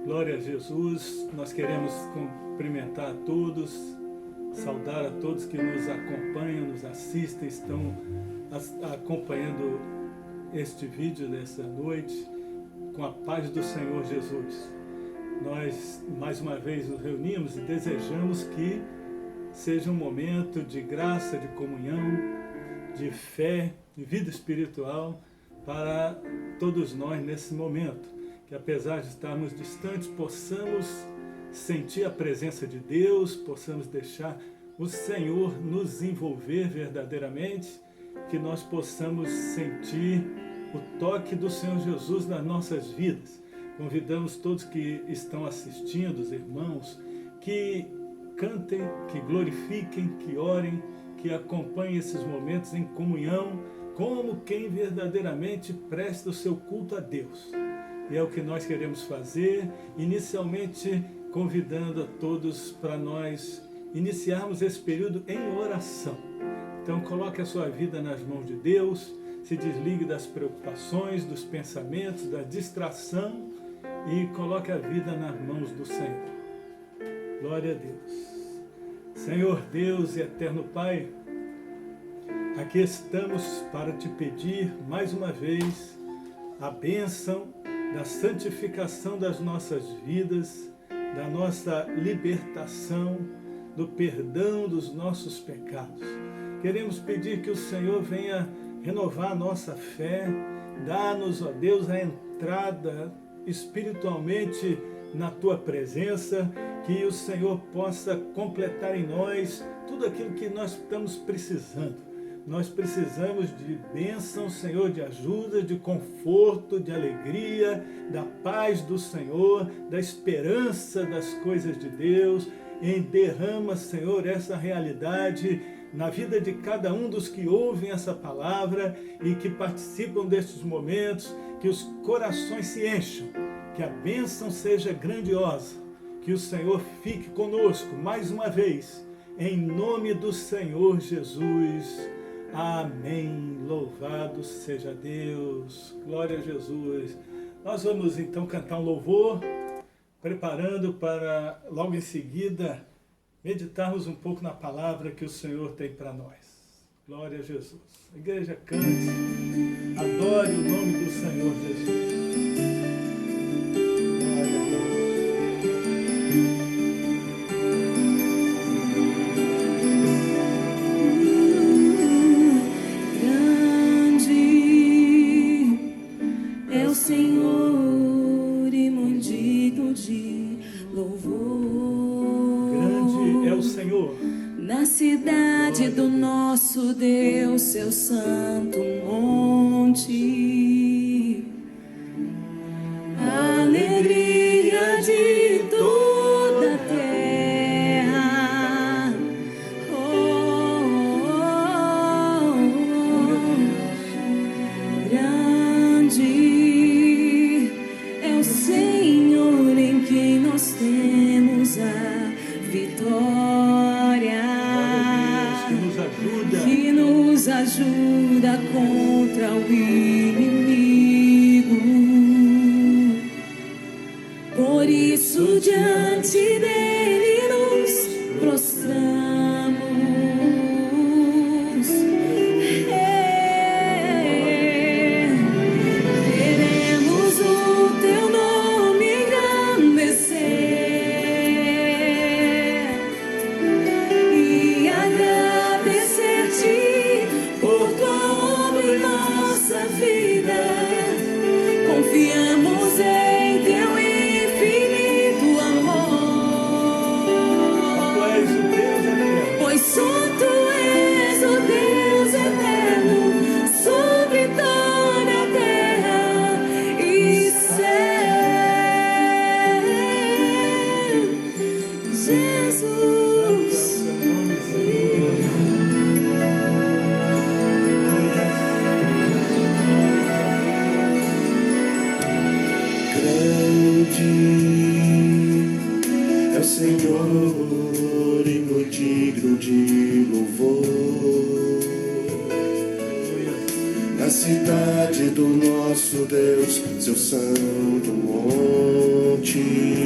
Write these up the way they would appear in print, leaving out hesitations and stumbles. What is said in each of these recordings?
Glória a Jesus, nós queremos cumprimentar a todos, saudar a todos que nos acompanham, nos assistem, estão acompanhando este vídeo dessa noite, com a paz do Senhor Jesus. Nós, mais uma vez, nos reunimos e desejamos que seja um momento de graça, de comunhão, de fé, de vida espiritual para todos nós nesse momento. Que apesar de estarmos distantes, possamos sentir a presença de Deus, possamos deixar o Senhor nos envolver verdadeiramente, que nós possamos sentir o toque do Senhor Jesus nas nossas vidas. Convidamos todos que estão assistindo, os irmãos, que cantem, que glorifiquem, que orem, que acompanhem esses momentos em comunhão, como quem verdadeiramente presta o seu culto a Deus. E é o que nós queremos fazer, inicialmente convidando a todos para nós iniciarmos esse período em oração. Então coloque a sua vida nas mãos de Deus, se desligue das preocupações, dos pensamentos, da distração e coloque a vida nas mãos do Senhor. Glória a Deus. Senhor Deus e eterno Pai, aqui estamos para te pedir mais uma vez a bênção da santificação das nossas vidas, da nossa libertação, do perdão dos nossos pecados. Queremos pedir que o Senhor venha renovar a nossa fé, dá-nos, ó Deus, a entrada espiritualmente na Tua presença, que o Senhor possa completar em nós tudo aquilo que nós estamos precisando. Nós precisamos de bênção, Senhor, de ajuda, de conforto, de alegria, da paz do Senhor, da esperança das coisas de Deus. E derrama, Senhor, essa realidade na vida de cada um dos que ouvem essa palavra e que participam destes momentos, que os corações se encham, que a bênção seja grandiosa, que o Senhor fique conosco mais uma vez, em nome do Senhor Jesus. Amém. Louvado seja Deus. Glória a Jesus. Nós vamos então cantar um louvor, preparando para logo em seguida meditarmos um pouco na palavra que o Senhor tem para nós. Glória a Jesus. A igreja cante, adore o nome do Senhor Jesus. Glória a Deus. Senhor e muito digno de louvor. Grande é o Senhor na cidade do nosso Deus, seu santo monte. Alegria de toda a terra. Grande Senhor, em quem nós temos a vitória, que nos ajuda contra o inimigo. Por isso diante dele nos prostramos. Queremos o teu nome e agradecer-te por tua obra em nossa vida. Confiamos em teu infinito amor, pois só tu és o Deus eterno sobre toda a terra e céu. Jesus, grande é o Senhor e muito digno de louvor. Na cidade do nosso Deus, seu santo monte.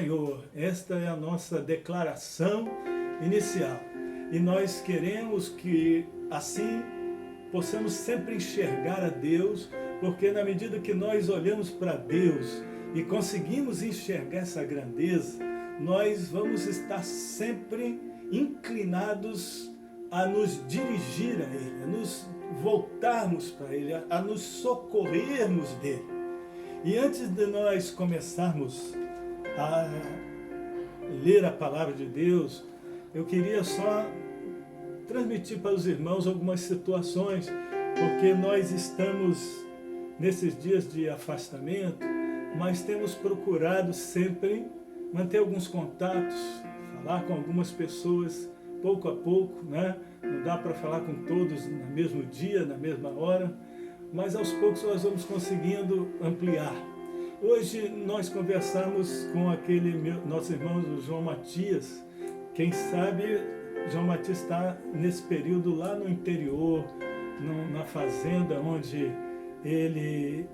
Senhor. Esta é a nossa declaração inicial. E nós queremos que assim possamos sempre enxergar a Deus, porque na medida que nós olhamos para Deus e conseguimos enxergar essa grandeza, nós vamos estar sempre inclinados a nos dirigir a Ele, a nos voltarmos para Ele, a nos socorrermos dEle. E antes de nós começarmos a ler a palavra de Deus, eu queria só transmitir para os irmãos algumas situações, porque nós estamos nesses dias de afastamento, mas temos procurado sempre manter alguns contatos, falar com algumas pessoas pouco a pouco, né? Não dá para falar com todos no mesmo dia, na mesma hora, mas aos poucos nós vamos conseguindo ampliar. Hoje nós conversamos com aquele nosso irmão, o João Matias. Quem sabe João Matias está nesse período lá no interior, na fazenda onde ele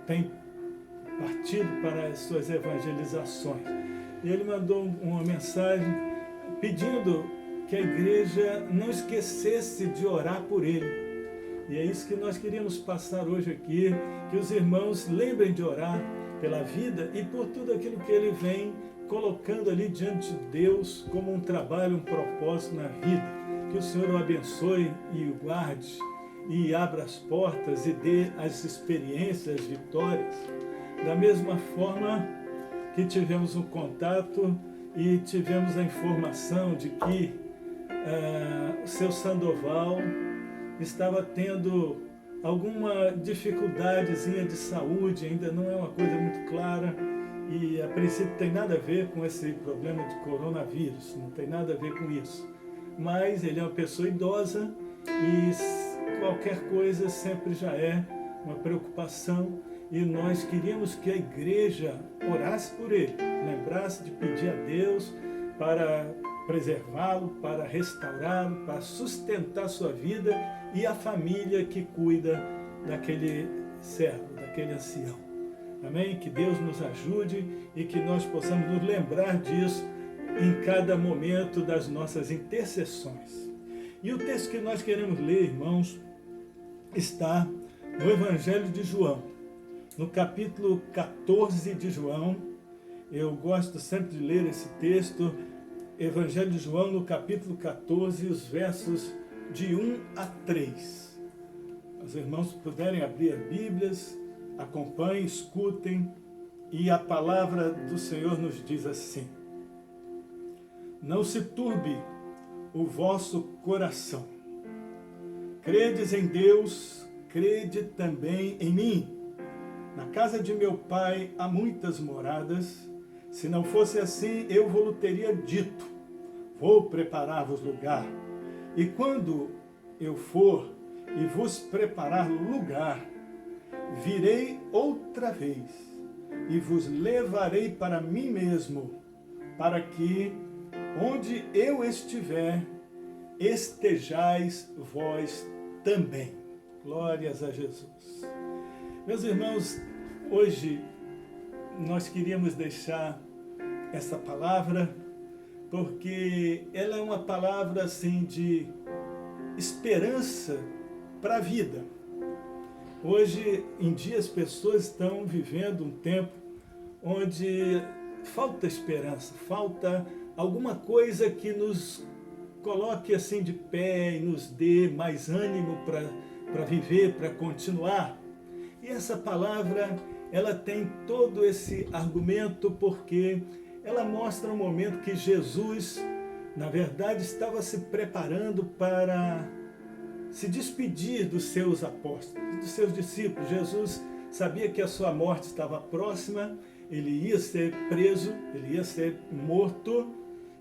tem partido para as suas evangelizações. E ele mandou uma mensagem pedindo que a igreja não esquecesse de orar por ele. E é isso que nós queríamos passar hoje aqui, que os irmãos lembrem de orar pela vida e por tudo aquilo que ele vem colocando ali diante de Deus como um trabalho, um propósito na vida. Que o Senhor o abençoe e o guarde e abra as portas e dê as experiências, as vitórias. Da mesma forma que tivemos um contato e tivemos a informação de que o seu Sandoval estava tendo alguma dificuldadezinha de saúde, ainda não é uma coisa muito clara, e a princípio tem nada a ver com esse problema de coronavírus, não tem nada a ver com isso. Mas ele é uma pessoa idosa e qualquer coisa sempre já é uma preocupação, e nós queríamos que a igreja orasse por ele, lembrasse de pedir a Deus para preservá-lo, para restaurá-lo, para sustentar sua vida e a família que cuida daquele servo, daquele ancião. Amém? Que Deus nos ajude e que nós possamos nos lembrar disso em cada momento das nossas intercessões. E o texto que nós queremos ler, irmãos, está no Evangelho de João, no capítulo 14 de João. Eu gosto sempre de ler esse texto, Evangelho de João, no capítulo 14, os versos de 1 a 3. Os irmãos puderem abrir as Bíblias, acompanhem, escutem, e a palavra do Senhor nos diz assim: Não se turbe o vosso coração. Credes em Deus, crede também em mim. Na casa de meu Pai há muitas moradas. Se não fosse assim, eu vos teria dito: vou preparar-vos lugar. E quando eu for e vos preparar lugar, virei outra vez e vos levarei para mim mesmo, para que, onde eu estiver, estejais vós também. Glórias a Jesus. Meus irmãos, hoje nós queríamos deixar essa palavra porque ela é uma palavra assim de esperança para a vida. Hoje em dia as pessoas estão vivendo um tempo onde falta esperança, falta alguma coisa que nos coloque assim de pé e nos dê mais ânimo para viver, para continuar. E essa palavra, ela tem todo esse argumento porque ela mostra um momento que Jesus, na verdade, estava se preparando para se despedir dos seus apóstolos, dos seus discípulos. Jesus sabia que a sua morte estava próxima, ele ia ser preso, ele ia ser morto.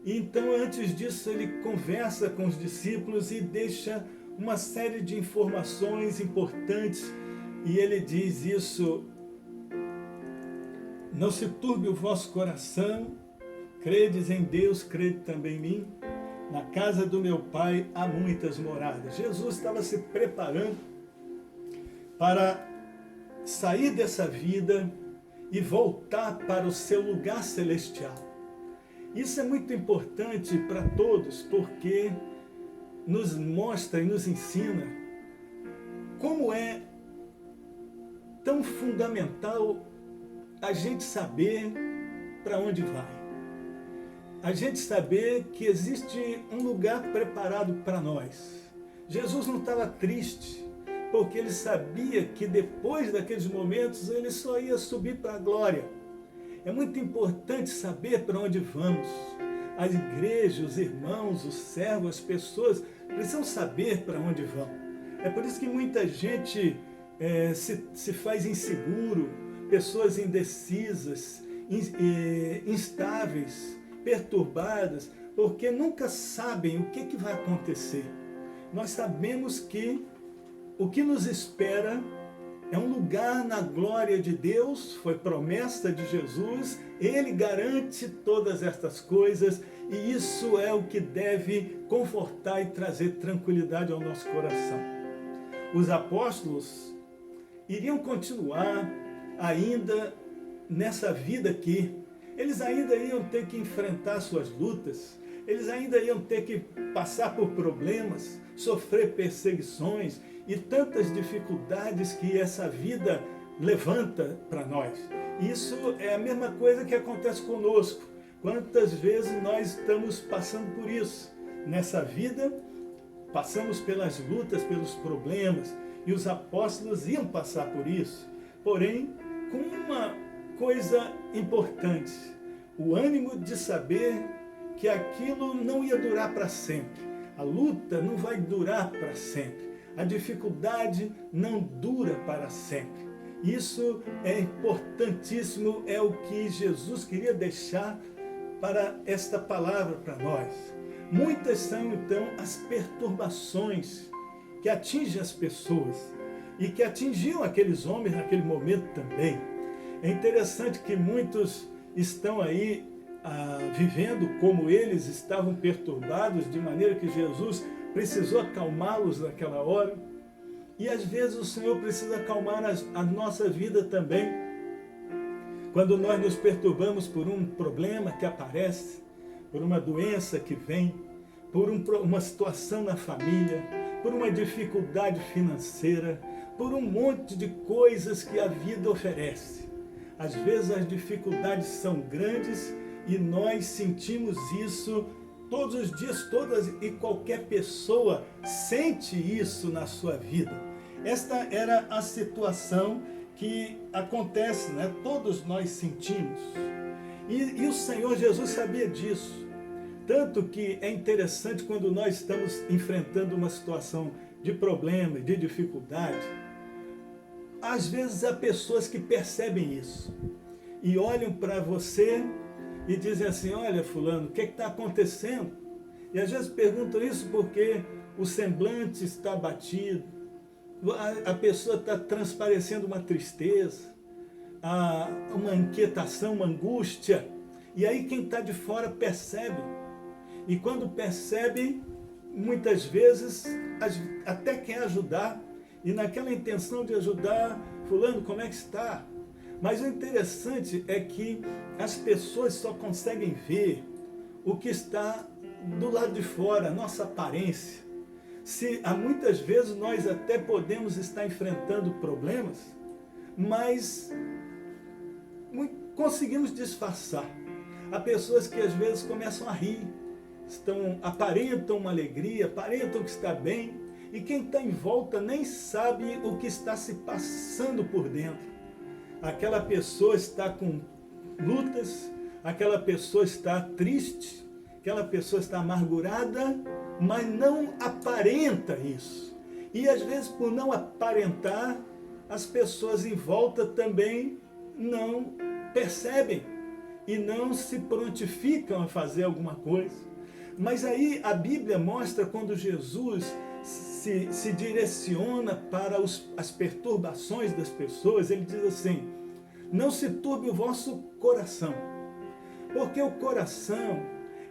E então, antes disso, ele conversa com os discípulos e deixa uma série de informações importantes. E ele diz isso: não se turbe o vosso coração, credes em Deus, crede também em mim. Na casa do meu Pai há muitas moradas. Jesus estava se preparando para sair dessa vida e voltar para o seu lugar celestial. Isso é muito importante para todos, porque nos mostra e nos ensina como é tão fundamental a gente saber para onde vai. A gente saber que existe um lugar preparado para nós. Jesus não estava triste, porque ele sabia que depois daqueles momentos ele só ia subir para a glória. É muito importante saber para onde vamos. A igreja, os irmãos, os servos, as pessoas precisam saber para onde vão. É por isso que muita gente se faz inseguro, pessoas indecisas, instáveis, perturbadas, porque nunca sabem o que vai acontecer. Nós sabemos que o que nos espera é um lugar na glória de Deus, foi promessa de Jesus, Ele garante todas estas coisas e isso é o que deve confortar e trazer tranquilidade ao nosso coração. Os apóstolos iriam continuar ainda nessa vida aqui, eles ainda iam ter que enfrentar suas lutas, eles ainda iam ter que passar por problemas, sofrer perseguições e tantas dificuldades que essa vida levanta para nós. Isso é a mesma coisa que acontece conosco. Quantas vezes nós estamos passando por isso? Nessa vida, passamos pelas lutas, pelos problemas, e os apóstolos iam passar por isso. Porém, com uma coisa importante, o ânimo de saber que aquilo não ia durar para sempre. A luta não vai durar para sempre. A dificuldade não dura para sempre. Isso é importantíssimo, é o que Jesus queria deixar para esta palavra para nós. Muitas são então as perturbações que atingem as pessoas e que atingiam aqueles homens naquele momento também. É interessante que muitos estão aí vivendo como eles estavam perturbados, de maneira que Jesus precisou acalmá-los naquela hora. E às vezes o Senhor precisa acalmar a nossa vida também. Quando nós nos perturbamos por um problema que aparece, por uma doença que vem, por uma situação na família, por uma dificuldade financeira, por um monte de coisas que a vida oferece. Às vezes as dificuldades são grandes e nós sentimos isso todos os dias, todas e qualquer pessoa sente isso na sua vida. Esta era a situação que acontece, né? Todos nós sentimos. E o Senhor Jesus sabia disso. Tanto que é interessante quando nós estamos enfrentando uma situação de problema, de dificuldade. Às vezes há pessoas que percebem isso e olham para você e dizem assim: olha, fulano, o que está acontecendo? E às vezes perguntam isso porque o semblante está abatido, a pessoa está transparecendo uma tristeza, uma inquietação, uma angústia. E aí quem está de fora percebe. E quando percebe, muitas vezes até quer ajudar. E naquela intenção de ajudar, fulano, como é que está? Mas o interessante é que as pessoas só conseguem ver o que está do lado de fora, a nossa aparência. Há muitas vezes nós até podemos estar enfrentando problemas, mas conseguimos disfarçar. Há pessoas que às vezes começam a rir, aparentam uma alegria, aparentam que está bem, e quem está em volta nem sabe o que está se passando por dentro. Aquela pessoa está com lutas, aquela pessoa está triste, aquela pessoa está amargurada, mas não aparenta isso. E às vezes, por não aparentar, as pessoas em volta também não percebem e não se prontificam a fazer alguma coisa. Mas aí a Bíblia mostra quando Jesus se direciona para as perturbações das pessoas, ele diz assim: não se turbe o vosso coração, porque o coração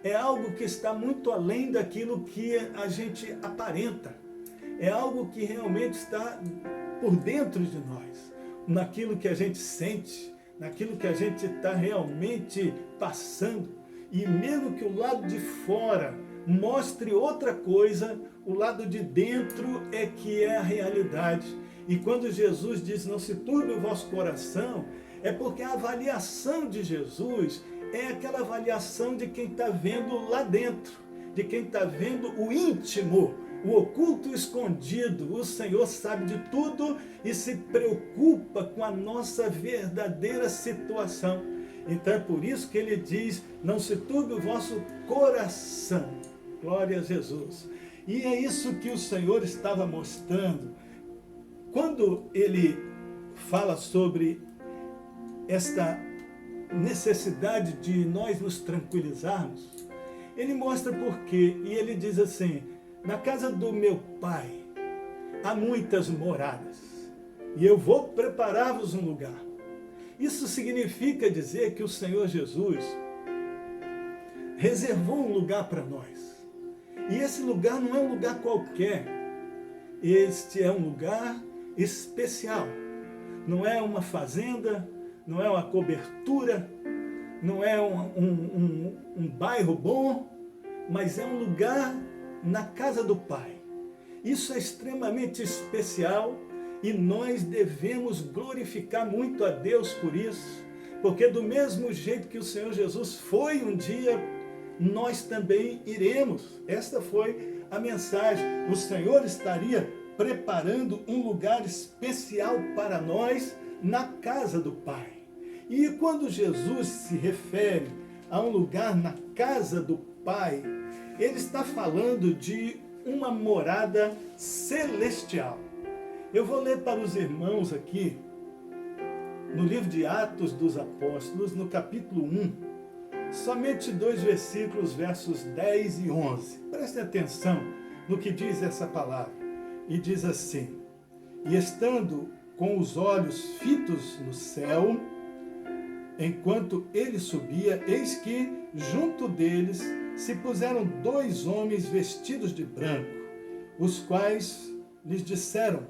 é algo que está muito além daquilo que a gente aparenta, é algo que realmente está por dentro de nós, naquilo que a gente sente, naquilo que a gente está realmente passando. E mesmo que o lado de fora mostre outra coisa, o lado de dentro é que é a realidade. E quando Jesus diz, não se turbe o vosso coração, é porque a avaliação de Jesus é aquela avaliação de quem está vendo lá dentro, de quem está vendo o íntimo, o oculto e escondido. O Senhor sabe de tudo e se preocupa com a nossa verdadeira situação. Então é por isso que ele diz, não se turbe o vosso coração. Glória a Jesus. E é isso que o Senhor estava mostrando. Quando ele fala sobre esta necessidade de nós nos tranquilizarmos, ele mostra por quê. E ele diz assim, na casa do meu Pai há muitas moradas, e eu vou preparar-vos um lugar. Isso significa dizer que o Senhor Jesus reservou um lugar para nós. E esse lugar não é um lugar qualquer. Este é um lugar especial. Não é uma fazenda, não é uma cobertura, não é um bairro bom, mas é um lugar na casa do Pai. Isso é extremamente especial e nós devemos glorificar muito a Deus por isso, porque do mesmo jeito que o Senhor Jesus foi um dia, nós também iremos. Esta foi a mensagem. O Senhor estaria preparando um lugar especial para nós na casa do Pai. E quando Jesus se refere a um lugar na casa do Pai, ele está falando de uma morada celestial. Eu vou ler para os irmãos aqui, no livro de Atos dos Apóstolos, no capítulo 1, somente 2 versículos, versos 10 e 11. Prestem atenção no que diz essa palavra. E diz assim, e estando com os olhos fitos no céu, enquanto ele subia, eis que, junto deles, se puseram 2 homens vestidos de branco, os quais lhes disseram,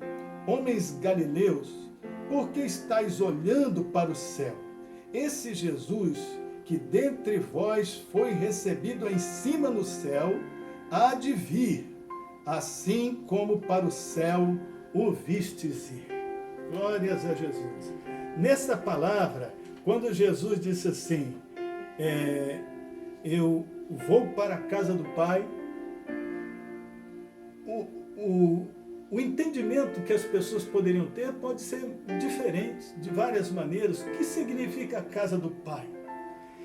homens galileus, por que estáis olhando para o céu? Esse Jesus, que dentre vós foi recebido em cima no céu, há de vir, assim como para o céu o vistes ir. Glórias a Jesus. Nessa palavra, quando Jesus disse assim, eu vou para a casa do Pai, o entendimento que as pessoas poderiam ter pode ser diferente, de várias maneiras. O que significa a casa do Pai?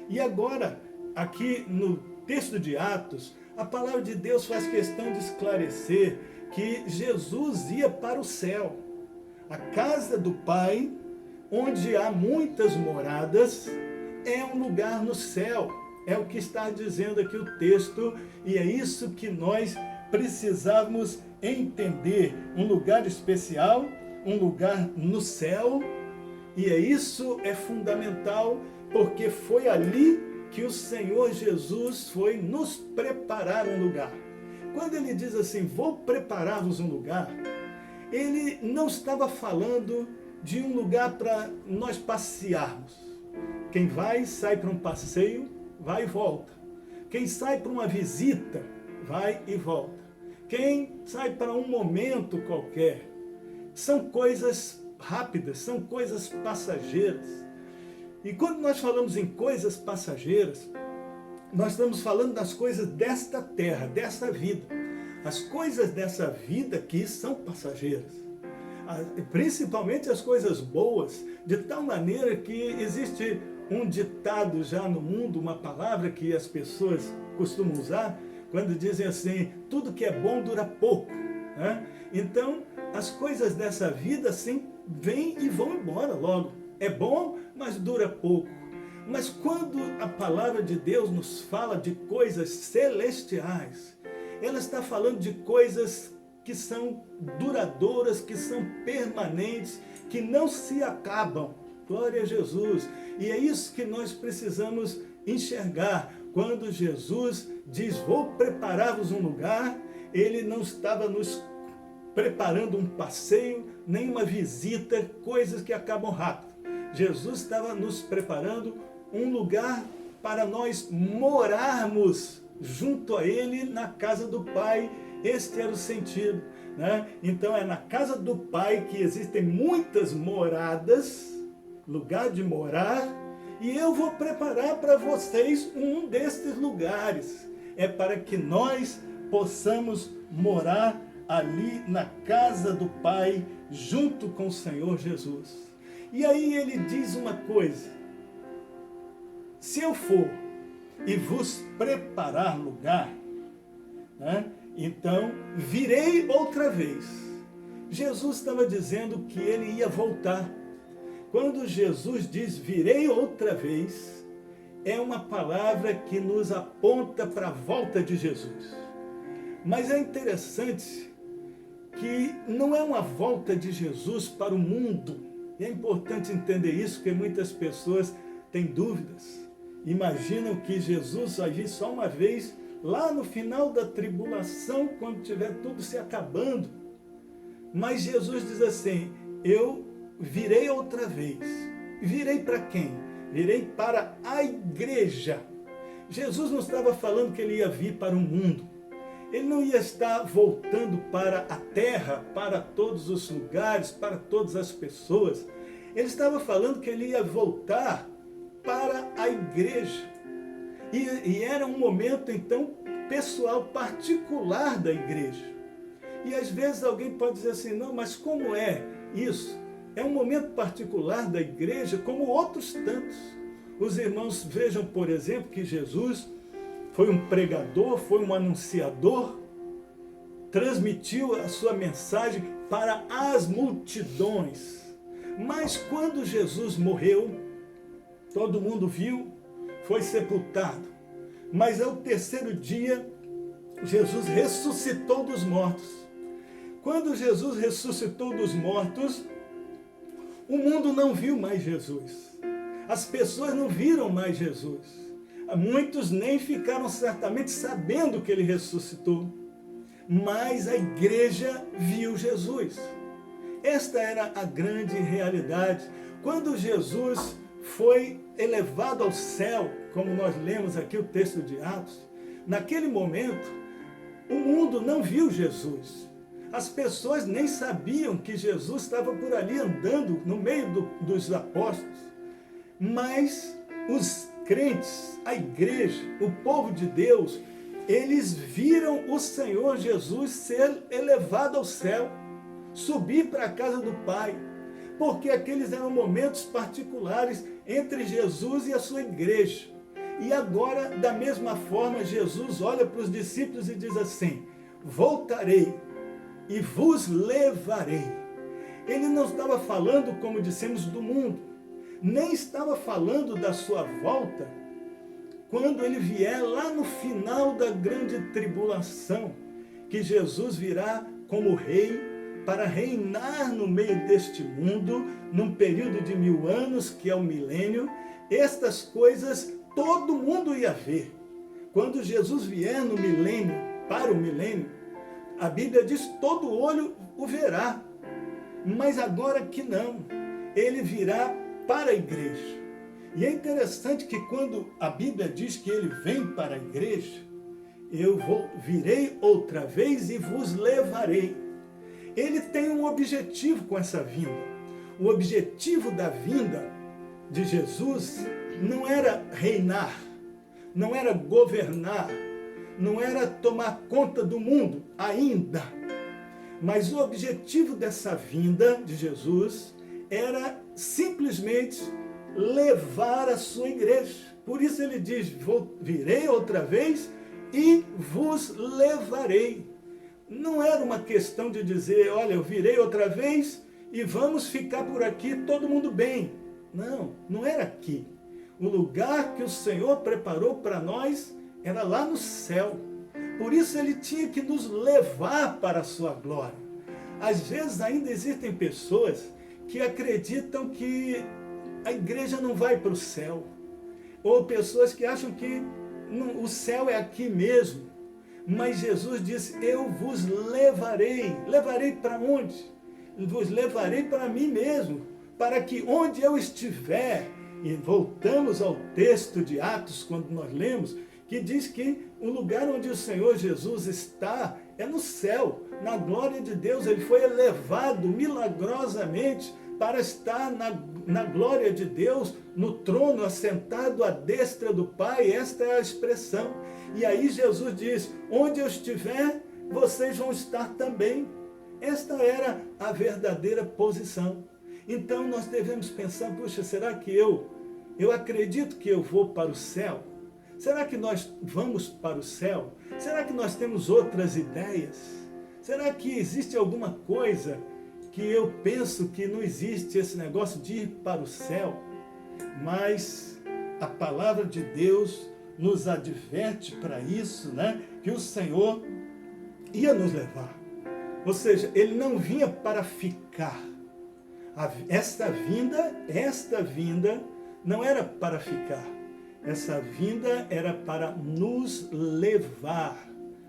E agora, aqui no texto de Atos, a palavra de Deus faz questão de esclarecer que Jesus ia para o céu. A casa do Pai, onde há muitas moradas, é um lugar no céu. É o que está dizendo aqui o texto, e é isso que nós precisamos entender. Um lugar especial, um lugar no céu, e isso é fundamental, porque foi ali que o Senhor Jesus foi nos preparar um lugar. Quando ele diz assim, vou preparar-vos um lugar, ele não estava falando de um lugar para nós passearmos. Quem vai, sai para um passeio, vai e volta. Quem sai para uma visita, vai e volta. Quem sai para um momento qualquer. São coisas rápidas, são coisas passageiras. E quando nós falamos em coisas passageiras, nós estamos falando das coisas desta terra, desta vida. As coisas dessa vida aqui são passageiras. Principalmente as coisas boas, de tal maneira que existe um ditado já no mundo, uma palavra que as pessoas costumam usar, quando dizem assim, tudo que é bom dura pouco. Né? Então, as coisas dessa vida assim, vêm e vão embora logo. É bom, mas dura pouco. Mas quando a palavra de Deus nos fala de coisas celestiais, ela está falando de coisas que são duradouras, que são permanentes, que não se acabam. Glória a Jesus. E é isso que nós precisamos enxergar. Quando Jesus diz, vou preparar-vos um lugar, ele não estava nos preparando um passeio, nem uma visita, coisas que acabam rápido. Jesus estava nos preparando um lugar para nós morarmos junto a Ele na casa do Pai. Este era o sentido, né? Então é na casa do Pai que existem muitas moradas, lugar de morar, e eu vou preparar para vocês um destes lugares. É para que nós possamos morar ali na casa do Pai, junto com o Senhor Jesus. E aí ele diz uma coisa: se eu for e vos preparar lugar, né, então virei outra vez. Jesus estava dizendo que ele ia voltar. Quando Jesus diz virei outra vez, é uma palavra que nos aponta para a volta de Jesus. Mas é interessante que não é uma volta de Jesus para o mundo. E é importante entender isso, porque muitas pessoas têm dúvidas. Imaginam que Jesus vai vir só uma vez, lá no final da tribulação, quando tiver tudo se acabando. Mas Jesus diz assim: eu virei outra vez. Virei para quem? Virei para a igreja. Jesus não estava falando que ele ia vir para o mundo. Ele não ia estar voltando para a terra, para todos os lugares, para todas as pessoas. Ele estava falando que ele ia voltar para a igreja. E era um momento, então, pessoal, particular da igreja. E às vezes alguém pode dizer assim: não, mas como é isso? É um momento particular da igreja, como outros tantos. Os irmãos vejam, por exemplo, que Jesus foi um pregador, foi um anunciador, transmitiu a sua mensagem para as multidões. Mas quando Jesus morreu, todo mundo viu, foi sepultado. Mas ao terceiro dia, Jesus ressuscitou dos mortos. Quando Jesus ressuscitou dos mortos, o mundo não viu mais Jesus. As pessoas não viram mais Jesus. Muitos nem ficaram certamente sabendo que ele ressuscitou. Mas a igreja viu Jesus. Esta era a grande realidade. Quando Jesus foi elevado ao céu, como nós lemos aqui o texto de Atos, naquele momento, o mundo não viu Jesus. As pessoas nem sabiam que Jesus estava por ali andando no meio dos apóstolos. Mas os crentes, a igreja, o povo de Deus, eles viram o Senhor Jesus ser elevado ao céu, subir para a casa do Pai, porque aqueles eram momentos particulares entre Jesus e a sua igreja. E agora, da mesma forma, Jesus olha para os discípulos e diz assim: voltarei e vos levarei. Ele não estava falando, como dissemos, do mundo, nem estava falando da sua volta quando ele vier lá no final da grande tribulação, que Jesus virá como rei para reinar no meio deste mundo, num período de 1000 anos, que é o milênio. Estas coisas todo mundo ia ver. Quando Jesus vier no milênio, para o milênio, a Bíblia diz: todo olho o verá. Mas agora que não, ele virá para a igreja. E é interessante que quando a Bíblia diz que ele vem para a igreja, virei outra vez e vos levarei. Ele tem um objetivo com essa vinda. O objetivo da vinda de Jesus não era reinar, não era governar, não era tomar conta do mundo ainda. Mas o objetivo dessa vinda de Jesus era simplesmente levar a sua igreja. Por isso ele diz: virei outra vez e vos levarei. Não era uma questão de dizer: olha, eu virei outra vez e vamos ficar por aqui todo mundo bem. Não, não era aqui. O lugar que o Senhor preparou para nós era lá no céu. Por isso ele tinha que nos levar para a sua glória. Às vezes ainda existem pessoas que acreditam que a igreja não vai para o céu. Ou pessoas que acham que o céu é aqui mesmo. Mas Jesus disse: eu vos levarei. Levarei para onde? Vos levarei para mim mesmo. para que onde eu estiver, e voltamos ao texto de Atos, quando nós lemos, que diz que o lugar onde o Senhor Jesus está é no céu, na glória de Deus. Ele foi elevado milagrosamente para estar na glória de Deus, no trono, assentado à destra do Pai. Esta é a expressão. E aí Jesus diz, onde eu estiver, vocês vão estar também. Esta era a verdadeira posição. Então nós devemos pensar, puxa, será que eu acredito que eu vou para o céu? Será que nós vamos para o céu? Será que nós temos outras ideias? Será que existe alguma coisa que eu penso que não existe, esse negócio de ir para o céu? Mas a palavra de Deus nos adverte para isso, né? Que o Senhor ia nos levar. Ou seja, Ele não vinha para ficar. Esta vinda não era para ficar. Essa vinda era para nos levar.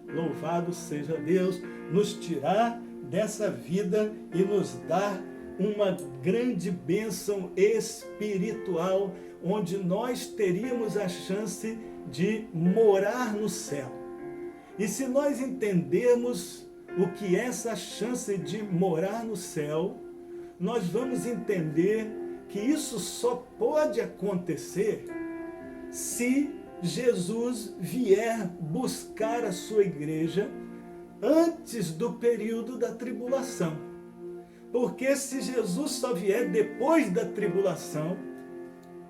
Louvado seja Deus, nos tirar dessa vida e nos dar uma grande bênção espiritual, onde nós teríamos a chance de morar no céu. E se nós entendermos o que é essa chance de morar no céu, nós vamos entender que isso só pode acontecer se Jesus vier buscar a sua igreja antes do período da tribulação. Porque se Jesus só vier depois da tribulação,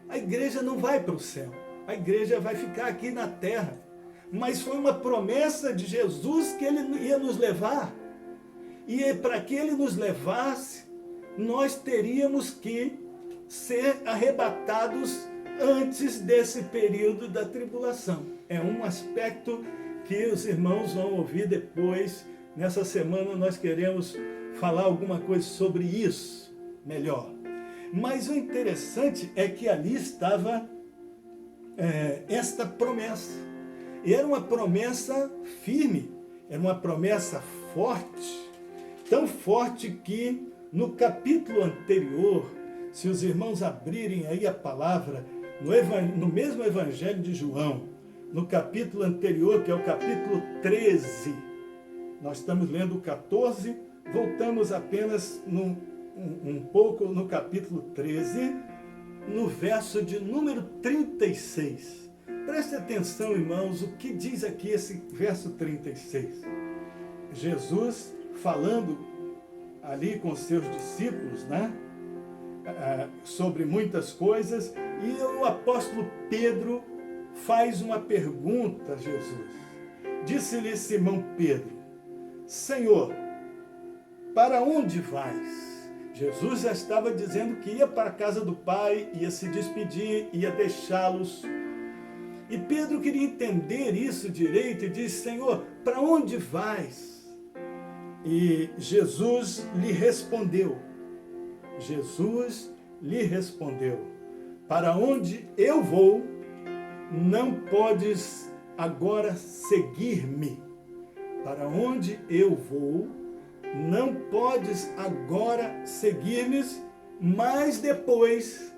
a igreja não vai para o céu. A igreja vai ficar aqui na terra. Mas foi uma promessa de Jesus que Ele ia nos levar. E para que Ele nos levasse, nós teríamos que ser arrebatados antes desse período da tribulação. É um aspecto que os irmãos vão ouvir depois. Nessa semana nós queremos falar alguma coisa sobre isso melhor. Mas o interessante é que ali estava esta promessa. E era uma promessa firme, era uma promessa forte, tão forte que no capítulo anterior, se os irmãos abrirem aí a palavra, no mesmo Evangelho de João, no capítulo anterior, que é o capítulo 13, nós estamos lendo o 14, voltamos apenas um pouco no capítulo 13, no verso de número 36. Preste atenção, irmãos, o que diz aqui esse verso 36. Jesus falando ali com os seus discípulos, né? Sobre muitas coisas, e o apóstolo Pedro faz uma pergunta a Jesus. Disse-lhe Simão Pedro, Senhor, para onde vais? Jesus já estava dizendo que ia para a casa do Pai, ia se despedir, ia deixá-los. E Pedro queria entender isso direito e disse, Senhor, para onde vais? E Jesus lhe respondeu, para onde eu vou, não podes agora seguir-me. Para onde eu vou, não podes agora seguir-me, mas depois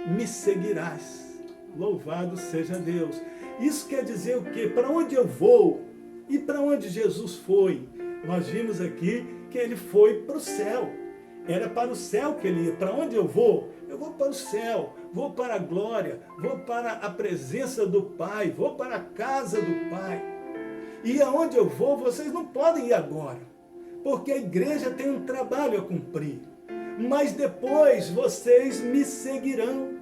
me seguirás. Louvado seja Deus. Isso quer dizer o quê? Para onde eu vou? E para onde Jesus foi? Nós vimos aqui que ele foi para o céu. Era para o céu que ele ia. Para onde eu vou? Eu vou para o céu, vou para a glória, vou para a presença do Pai, vou para a casa do Pai. E aonde eu vou, vocês não podem ir agora, porque a igreja tem um trabalho a cumprir. Mas depois vocês me seguirão.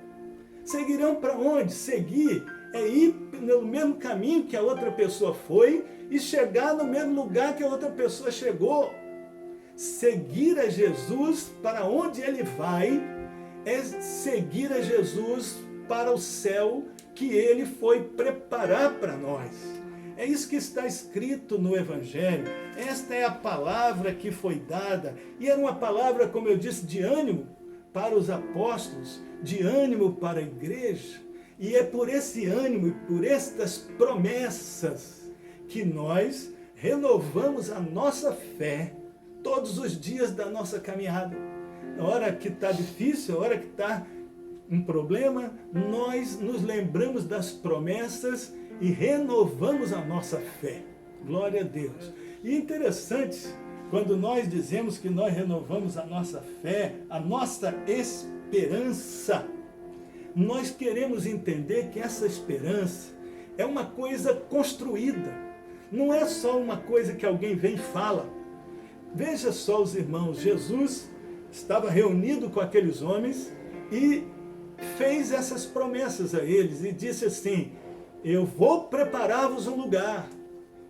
Seguirão para onde? Seguir é ir pelo mesmo caminho que a outra pessoa foi e chegar no mesmo lugar que a outra pessoa chegou. Seguir a Jesus para onde ele vai é seguir a Jesus para o céu que ele foi preparar para nós. É isso que está escrito no Evangelho. Esta é a palavra que foi dada. E era uma palavra, como eu disse, de ânimo para os apóstolos, de ânimo para a igreja. E é por esse ânimo e por estas promessas que nós renovamos a nossa fé todos os dias da nossa caminhada. a hora que está difícil, a hora que está um problema, nós nos lembramos das promessas e renovamos a nossa fé. Glória a Deus. E interessante, quando nós dizemos que nós renovamos a nossa fé, a nossa esperança, nós queremos entender que essa esperança é uma coisa construída. Não é só uma coisa que alguém vem e fala. Veja só os irmãos, Jesus estava reunido com aqueles homens e fez essas promessas a eles e disse assim: eu vou preparar-vos um lugar.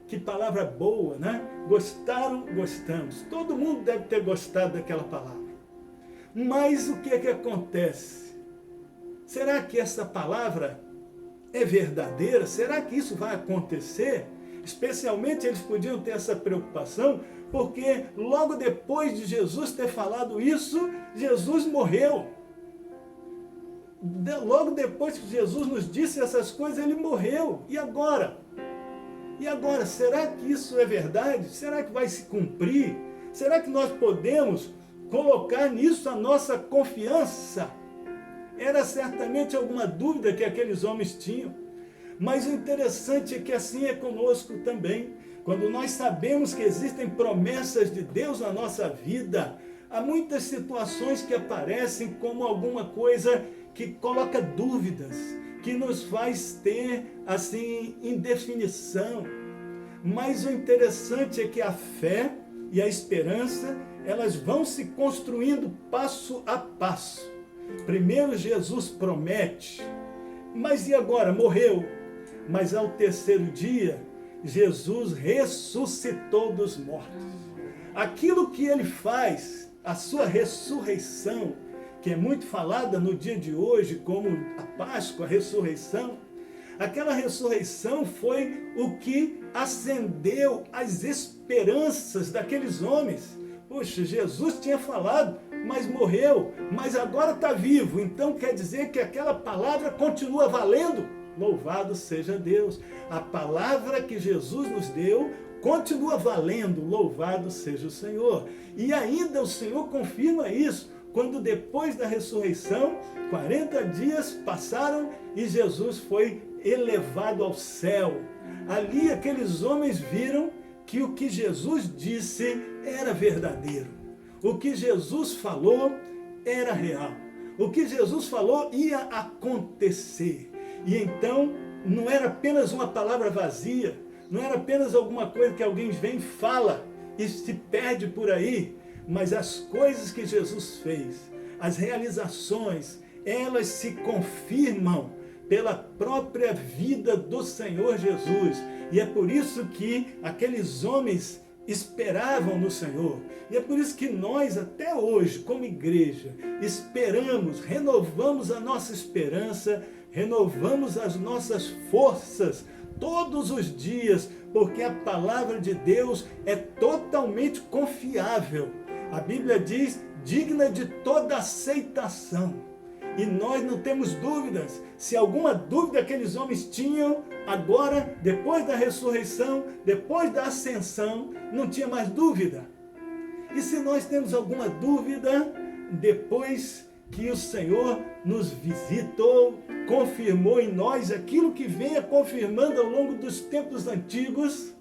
Que palavra boa, né? Gostaram? Gostamos. Todo mundo deve ter gostado daquela palavra. Mas o que é que acontece? Será que essa palavra é verdadeira? Será que isso vai acontecer? Especialmente eles podiam ter essa preocupação, porque logo depois de Jesus ter falado isso, Jesus morreu. Logo depois que Jesus nos disse essas coisas, ele morreu. E agora? E agora, será que isso é verdade? Será que vai se cumprir? Será que nós podemos colocar nisso a nossa confiança? Era certamente alguma dúvida que aqueles homens tinham. Mas o interessante é que assim é conosco também. Quando nós sabemos que existem promessas de Deus na nossa vida, há muitas situações que aparecem como alguma coisa que coloca dúvidas, que nos faz ter, assim, indefinição. Mas o interessante é que a fé e a esperança, elas vão se construindo passo a passo. Primeiro Jesus promete, mas e agora? Morreu. Mas ao terceiro dia, Jesus ressuscitou dos mortos. Aquilo que ele faz, a sua ressurreição, que é muito falada no dia de hoje, como a Páscoa, a ressurreição, aquela ressurreição foi o que acendeu as esperanças daqueles homens. Puxa, Jesus tinha falado, mas morreu, mas agora está vivo. Então quer dizer que aquela palavra continua valendo? Louvado seja Deus. A palavra que Jesus nos deu continua valendo. Louvado seja o Senhor. E ainda o Senhor confirma isso, quando depois da ressurreição, 40 dias passaram e Jesus foi elevado ao céu. Ali aqueles homens viram que o que Jesus disse era verdadeiro. O que Jesus falou era real. O que Jesus falou ia acontecer. E então não era apenas uma palavra vazia, não era apenas alguma coisa que alguém vem e fala e se perde por aí, mas as coisas que Jesus fez, as realizações, elas se confirmam pela própria vida do Senhor Jesus. E é por isso que aqueles homens esperavam no Senhor. E é por isso que nós, até hoje, como igreja, esperamos, renovamos a nossa esperança, renovamos as nossas forças todos os dias, porque a palavra de Deus é totalmente confiável. A Bíblia diz, digna de toda aceitação. E nós não temos dúvidas. Se alguma dúvida aqueles homens tinham, agora, depois da ressurreição, depois da ascensão, não tinha mais dúvida. E se nós temos alguma dúvida, depois que o Senhor nos visitou, confirmou em nós aquilo que venha confirmando ao longo dos tempos antigos,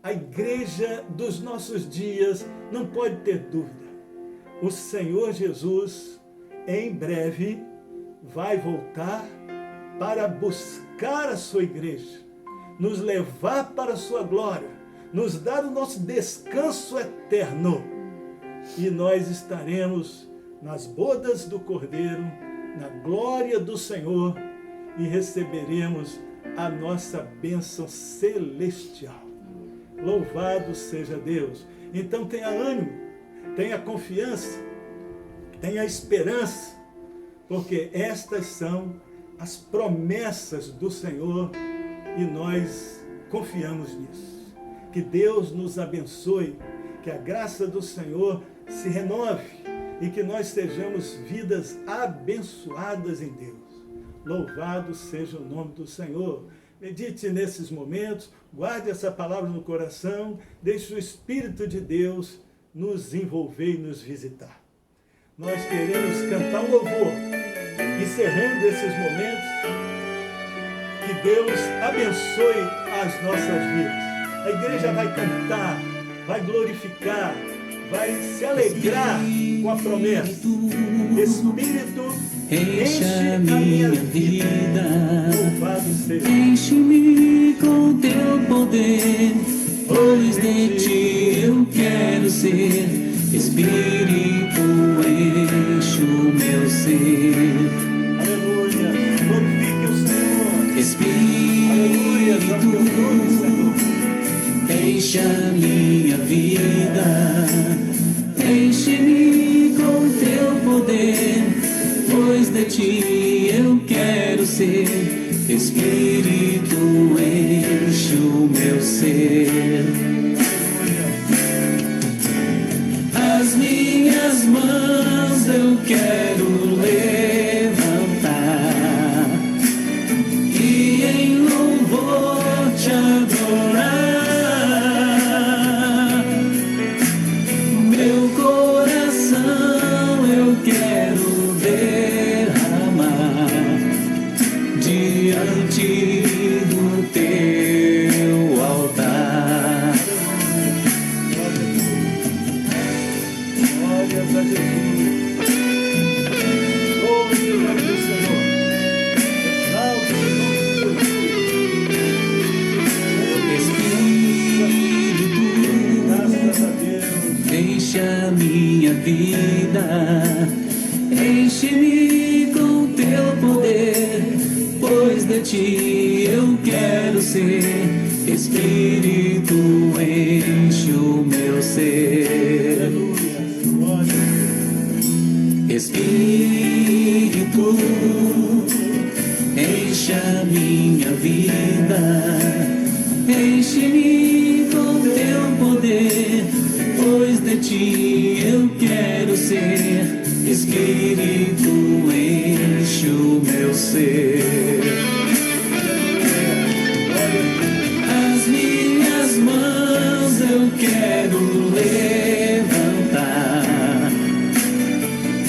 a igreja dos nossos dias não pode ter dúvida. O Senhor Jesus, em breve, vai voltar para buscar a sua igreja, nos levar para a sua glória, nos dar o nosso descanso eterno. E nós estaremos nas bodas do Cordeiro, na glória do Senhor, e receberemos a nossa bênção celestial. Louvado seja Deus. Então tenha ânimo, tenha confiança, tenha esperança, porque estas são as promessas do Senhor e nós confiamos nisso. Que Deus nos abençoe, que a graça do Senhor se renove e que nós sejamos vidas abençoadas em Deus. Louvado seja o nome do Senhor. Medite nesses momentos, guarde essa palavra no coração, deixe o Espírito de Deus nos envolver e nos visitar. nós queremos cantar um louvor, encerrando esses momentos. Que Deus abençoe as nossas vidas. A igreja vai cantar, vai glorificar, vai se alegrar com a promessa. Espírito, enche a minha vida. Louvado seja. Enche-me com teu poder, pois de ti eu quero ser. Espírito, enche o meu ser. Aleluia. Glorifique o Senhor. Espírito, enche a minha vida. Enche-me com teu poder, pois de ti eu quero ser. Espírito, enche o meu ser. As minhas mãos eu quero levantar e em louvor te adorar. Meu coração eu quero derramar diante do teu altar. Glórias a Jesus. Ouve o nome do Senhor. Exalte o nome do Espírito, Graças a Deus. enche a minha vida, enche-me com teu poder, pois de ti eu quero ser. Espírito, enche o meu ser. Aleluia. Glória. Espírito, enche a minha vida, enche-me com teu poder, pois de ti eu quero ser. Espírito, enche o meu ser. As minhas mãos eu quero levantar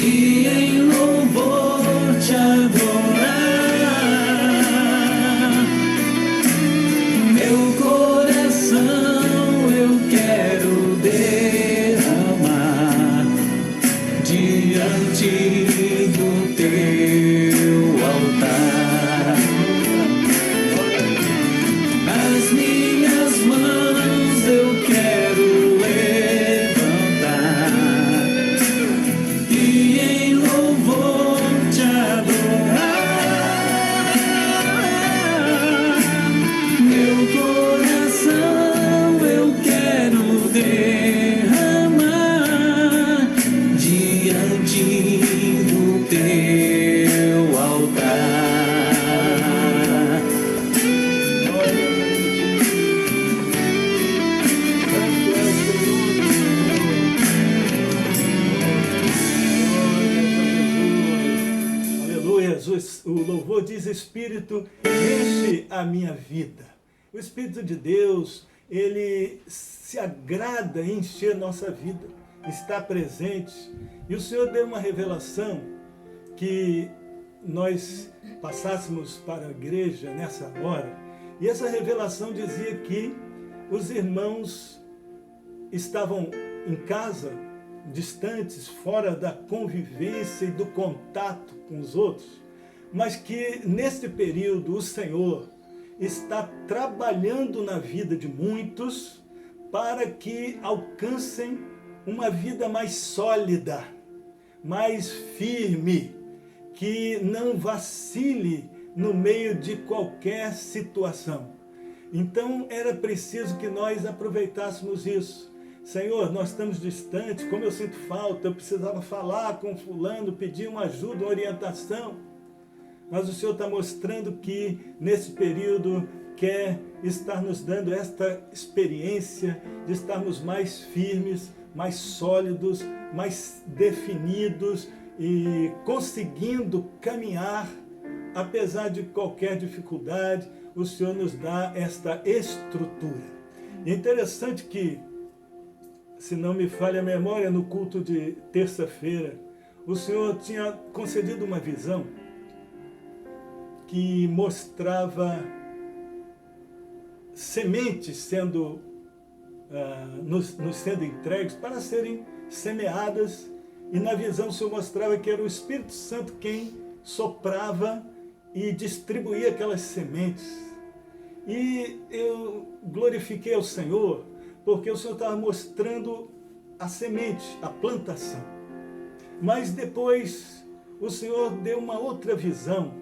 e em louvor te adorar. Meu coração eu quero derramar diante do teu altar. As minhas mãos eu quero levantar e em louvor te adorar. Meu coração eu quero derramar diante do teu altar. Aleluia. O louvor diz: Espírito, enche a minha vida. O Espírito de Deus, ele se agrada em encher nossa vida, está presente. E o Senhor deu uma revelação que nós passássemos para a igreja nessa hora. E essa revelação dizia que os irmãos estavam em casa, distantes, fora da convivência e do contato com os outros, mas que neste período o Senhor está trabalhando na vida de muitos para que alcancem uma vida mais sólida, mais firme, que não vacile no meio de qualquer situação. Então era preciso que nós aproveitássemos isso. Senhor, nós estamos distantes, como eu sinto falta, eu precisava falar com fulano, pedir uma ajuda, uma orientação. Mas o Senhor está mostrando que nesse período quer estar nos dando esta experiência de estarmos mais firmes, mais sólidos, mais definidos e conseguindo caminhar, apesar de qualquer dificuldade. O Senhor nos dá esta estrutura. É interessante que, se não me falha a memória, no culto de terça-feira, o Senhor tinha concedido uma visão que mostrava sementes sendo, nos sendo entregues para serem semeadas, e na visão o Senhor mostrava que era o Espírito Santo quem soprava e distribuía aquelas sementes. E eu glorifiquei ao Senhor, porque o Senhor estava mostrando a semente, a plantação. Mas depois o Senhor deu uma outra visão,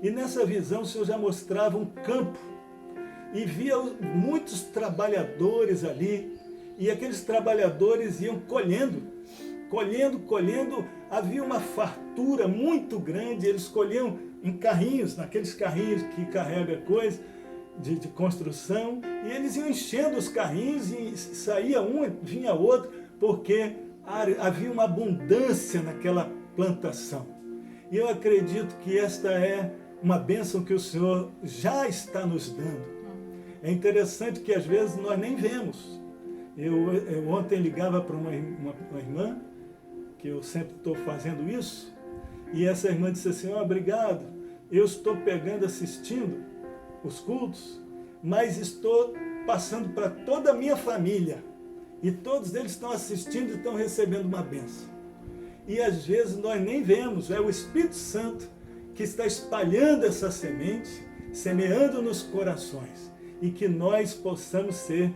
e nessa visão o Senhor já mostrava um campo, e via muitos trabalhadores ali, e aqueles trabalhadores iam colhendo, havia uma fartura muito grande, eles colhiam em carrinhos, naqueles carrinhos que carregam coisa de construção, e eles iam enchendo os carrinhos, e saía um e vinha outro, porque havia uma abundância naquela plantação. E eu acredito que esta é uma bênção que o Senhor já está nos dando. É interessante que às vezes nós nem vemos. Eu ontem ligava para uma irmã, que eu sempre estou fazendo isso, e essa irmã disse assim: obrigado, eu estou assistindo os cultos, mas estou passando para toda a minha família, e todos eles estão assistindo e estão recebendo uma bênção. E às vezes nós nem vemos, é o Espírito Santo que está espalhando essa semente, semeando nos corações, e que nós possamos ser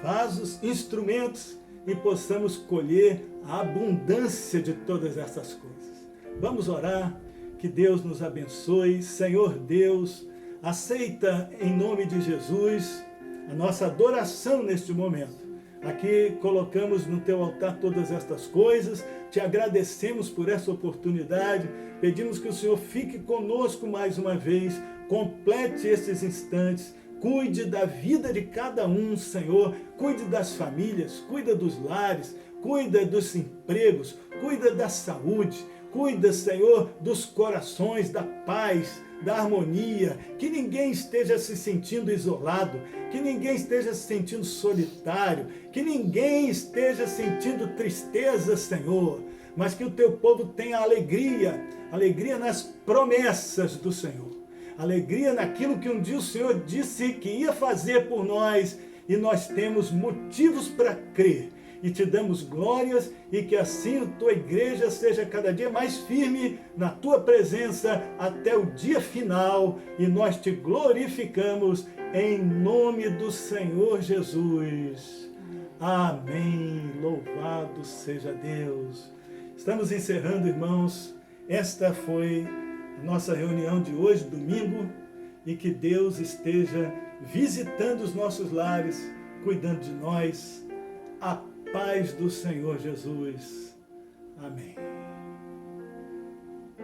vasos, instrumentos, e possamos colher a abundância de todas essas coisas. Vamos orar, que Deus nos abençoe. Senhor Deus, aceita em nome de Jesus a nossa adoração neste momento. Aqui colocamos no teu altar todas estas coisas, te agradecemos por essa oportunidade, pedimos que o Senhor fique conosco mais uma vez, complete esses instantes, cuide da vida de cada um, Senhor, cuide das famílias, cuida dos lares, cuida dos empregos, cuida da saúde, cuida, Senhor, dos corações, da paz, da harmonia, que ninguém esteja se sentindo isolado, que ninguém esteja se sentindo solitário, que ninguém esteja sentindo tristeza, Senhor, mas que o teu povo tenha alegria nas promessas do Senhor. Alegria naquilo que um dia o Senhor disse que ia fazer por nós, e nós temos motivos para crer, e te damos glórias, e que assim a tua igreja seja cada dia mais firme na tua presença até o dia final, e nós te glorificamos em nome do Senhor Jesus. Amém. Louvado seja Deus. Estamos encerrando, irmãos. Esta foi nossa reunião de hoje, domingo, e que Deus esteja visitando os nossos lares, cuidando de nós. A paz do Senhor Jesus. Amém.